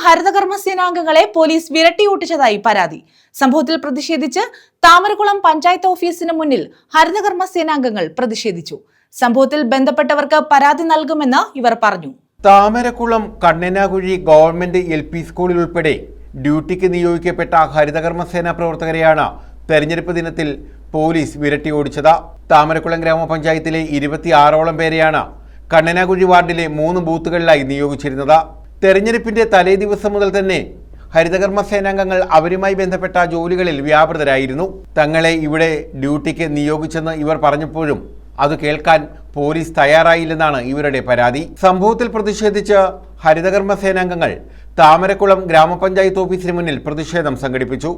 ഹരിതകർമ്മ സേനാംഗങ്ങളെ police വിരട്ടിയോട്ടിച്ചതായി പരാതി. സംഭവത്തിൽ പ്രതിഷേധിച്ച് താമരകുളം പഞ്ചായത്ത് ഓഫീസിന് മുന്നിൽ ഹരിതകർമ്മ സേനാംഗങ്ങൾ പ്രതിഷേധിച്ചു. സംഭവത്തിൽ ബന്ധപ്പെട്ടവർക്ക് പരാതി നൽകുമെന്ന് ഇവർ പറഞ്ഞു. താമരകുളം കണ്ണനാകുഴി ഗവൺമെന്റ് LP സ്കൂളിൽ ഉൾപ്പെടെ ഡ്യൂട്ടിക്ക് നിയോഗിക്കപ്പെട്ട ഹരിതകർമ്മസേനാ പ്രവർത്തകരെയാണ് തെരഞ്ഞെടുപ്പ് ദിനത്തിൽ പോലീസ് വിരട്ടിയോടിച്ചത്. താമരകുളം ഗ്രാമപഞ്ചായത്തിലെ 26ഓളം പേരെയാണ് കണ്ണനാകുഴി വാർഡിലെ 3 ബൂത്തുകളിലായി നിയോഗിച്ചിരുന്നത്. തെരഞ്ഞെടുപ്പിന്റെ തലേ ദിവസം മുതൽ തന്നെ ഹരിതകർമ്മ സേനാംഗങ്ങൾ അവരുമായി ബന്ധപ്പെട്ട ജോലികളിൽ വ്യാപൃതരായിരുന്നു. തങ്ങളെ ഇവിടെ ഡ്യൂട്ടിക്ക് നിയോഗിച്ചെന്ന് ഇവർ പറഞ്ഞപ്പോഴും അത് കേൾക്കാൻ പോലീസ് തയ്യാറായില്ലെന്നാണ് ഇവരുടെ പരാതി. സംഭവത്തിൽ പ്രതിഷേധിച്ച് ഹരിതകർമ്മ സേനാംഗങ്ങൾ താമരക്കുളം ഗ്രാമപഞ്ചായത്ത് ഓഫീസിന് മുന്നിൽ പ്രതിഷേധം സംഘടിപ്പിച്ചു.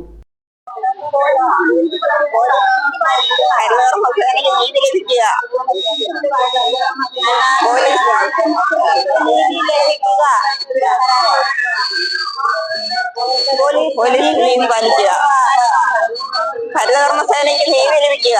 പോലീസ് നീതി പാലിക്കുക, ഹരിതകർമ്മസേനയ്ക്ക് നീതി ലഭിക്കുക.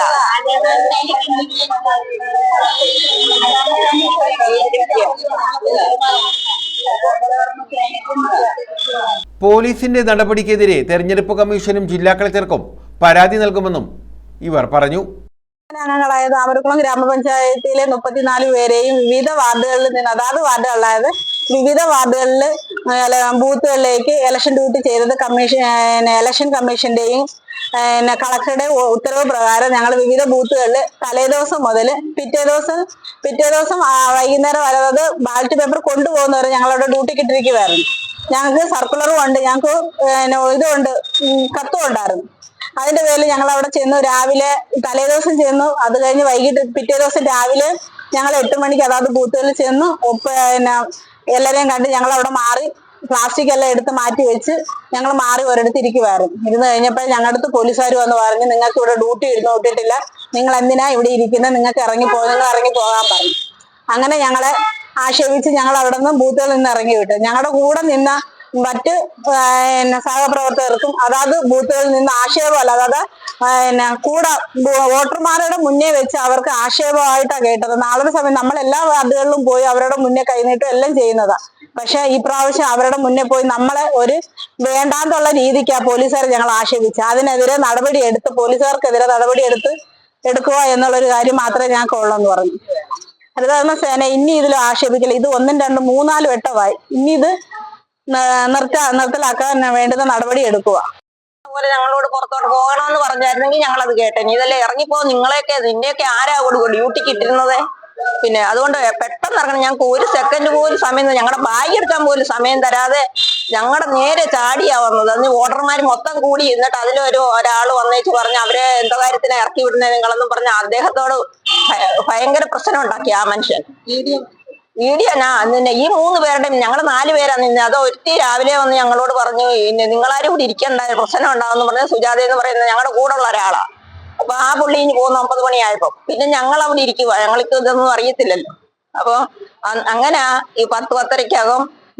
പോലീസിന്റെ നടപടിക്കെതിരെ തെരഞ്ഞെടുപ്പ് കമ്മീഷനും ജില്ലാ കളക്ടർക്കും പരാതി നൽകുമെന്നും ഇവർ പറഞ്ഞു. അംഗങ്ങളായ താമരക്കുളം ഗ്രാമപഞ്ചായത്തിലെ 34 പേരെയും വിവിധ വാർഡുകളിൽ നിന്ന് അതാത് വാർഡുകളിലായത് വിവിധ വാർഡുകളിൽ ബൂത്തുകളിലേക്ക് ഇലക്ഷൻ ഡ്യൂട്ടി ചെയ്തത് ഇലക്ഷൻ കമ്മീഷന്റെയും കളക്ടറുടെ ഉത്തരവ് പ്രകാരം ഞങ്ങൾ വിവിധ ബൂത്തുകളിൽ തലേദിവസം മുതൽ പിറ്റേ ദിവസം വൈകുന്നേരം വരെ ബാലറ്റ് പേപ്പർ കൊണ്ടുപോകുന്നവരെ ഞങ്ങളവിടെ ഡ്യൂട്ടിക്ക് ഇട്ടിരിക്കുമായിരുന്നു. ഞങ്ങൾക്ക് സർക്കുലറും ഉണ്ട്, ഞങ്ങൾക്ക് ഇതുണ്ട്, കത്തും ഉണ്ടായിരുന്നു. അതിന്റെ പേരിൽ ഞങ്ങൾ അവിടെ ചെന്നു. രാവിലെ തലേദിവസം ചെന്നു, അത് കഴിഞ്ഞ് വൈകിട്ട് പിറ്റേ ദിവസം രാവിലെ ഞങ്ങൾ 8 മണിക്ക് അതാത് ബൂത്തുകളിൽ ചെന്നു. എല്ലാരെയും കണ്ട് ഞങ്ങൾ അവിടെ മാറി പ്ലാസ്റ്റിക് എല്ലാം എടുത്ത് മാറ്റി വെച്ച് ഞങ്ങൾ മാറി ഒരിടത്ത് ഇരിക്കുമായിരുന്നു. ഇരുന്ന് കഴിഞ്ഞപ്പോൾ ഞങ്ങളുടെ അടുത്ത് പോലീസുകാർ വന്ന് പറഞ്ഞു, നിങ്ങൾക്ക് ഇവിടെ ഡ്യൂട്ടി ഇട്ടിട്ടില്ല, നിങ്ങൾ എന്തിനാ ഇവിടെ ഇരിക്കുന്നത്, നിങ്ങൾക്ക് ഇറങ്ങി പോകാൻ പറഞ്ഞു. അങ്ങനെ ഞങ്ങളെ ആക്ഷേപിച്ച് ഞങ്ങൾ അവിടെ നിന്ന് ബൂത്തുകളിൽ നിന്ന് ഇറങ്ങി വിട്ടു. ഞങ്ങളുടെ കൂടെ നിന്ന മറ്റ് സഹപ്രവർത്തകർക്കും അതാത് ബൂത്തുകളിൽ നിന്ന് ആക്ഷേപമല്ല, അതായത് കൂടെ വോട്ടർമാരുടെ മുന്നേ വെച്ച് അവർക്ക് ആക്ഷേപമായിട്ടാണ് കേട്ടത്. നാളെ സമയം നമ്മൾ എല്ലാ വാർഡുകളിലും പോയി അവരുടെ മുന്നേ കൈനീട്ടും എല്ലാം ചെയ്യുന്നതാ. പക്ഷെ ഈ പ്രാവശ്യം അവരുടെ മുന്നേ പോയി നമ്മളെ ഒരു വേണ്ടാന്നുള്ള രീതിക്കാണ് പോലീസുകാർ ഞങ്ങൾ ആക്ഷേപിച്ചത്. അതിനെതിരെ പോലീസുകാർക്കെതിരെ നടപടി എടുക്കുക എന്നുള്ളൊരു കാര്യം മാത്രമേ ഞങ്ങൾക്ക് ഉള്ളൂ എന്ന് പറഞ്ഞു. ഹരിതകർമ്മ സേന ഇനി ഇതിൽ ആക്ഷേപിക്കില്ല. ഇത് 1, 2, 3, 4 വട്ടമായി. ഇനി ഇത് നിർത്തലാക്കാൻ വേണ്ടുന്ന നടപടി എടുക്കുക. അതുപോലെ ഞങ്ങളോട് പുറത്തോട്ട് പോകണമെന്ന് പറഞ്ഞായിരുന്നെങ്കിൽ ഞങ്ങളത് കേട്ടേനെ. ഇതെല്ലാം ഇറങ്ങിപ്പോ നിന്റെയൊക്കെ ആരാ ഡ്യൂട്ടിക്ക് ഇട്ടിരുന്നത്? പിന്നെ അതുകൊണ്ട് പെട്ടെന്ന് ഇറങ്ങണം. ഞങ്ങൾക്ക് 1 സെക്കൻഡ് പോലും സമയം, ഞങ്ങളുടെ ബാഗ് എടുക്കാൻ പോലും സമയം തരാതെ ഞങ്ങളുടെ നേരെ ചാടിയാ വന്നത്. അന്ന് വോട്ടർമാർ മൊത്തം കൂടി. എന്നിട്ട് ഒരാൾ വന്നേച്ച് പറഞ്ഞ് അവരെ എന്തോ കാര്യത്തിന് ഇറക്കി വിടുന്നത് നിങ്ങളെന്നും പറഞ്ഞ് അദ്ദേഹത്തോട് ഭയങ്കര പ്രശ്നം ഉണ്ടാക്കി ആ മനുഷ്യൻ. ഈ 3 പേരുടെ ഞങ്ങൾ 4 പേരാണ് നിന്ന്. അത് ഒരുത്തി രാവിലെ വന്ന് ഞങ്ങളോട് പറഞ്ഞു, നിങ്ങളാരും കൂടി ഇരിക്കണ്ട, പ്രശ്നം ഉണ്ടാവെന്ന് പറഞ്ഞ സുജാത എന്ന് പറയുന്നത് ഞങ്ങളുടെ കൂടെ ഉള്ള ഒരാളാ. അപ്പൊ ആ പുള്ളി ഇനി പോകുന്ന 9 മണിയായപ്പോ പിന്നെ ഞങ്ങൾ അവിടെ ഇരിക്കുക, ഞങ്ങൾക്ക് ഇതൊന്നും അറിയത്തില്ലല്ലോ. അപ്പൊ അങ്ങനെ ഈ 10-10:30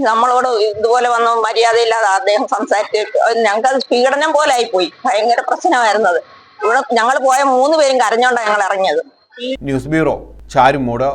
നമ്മളോട് ഇതുപോലെ വന്ന് മര്യാദയില്ലാതെ അദ്ദേഹം സംസാരിച്ച് ഞങ്ങൾക്കത് പീഡനം പോലെ ആയിപ്പോയി. ഭയങ്കര പ്രശ്നമായിരുന്നത്. ഇവിടെ ഞങ്ങൾ പോയ 3 പേരും കരഞ്ഞോണ്ടാണ് ഞങ്ങൾ ഇറങ്ങിയത്. News bureau, Charummood.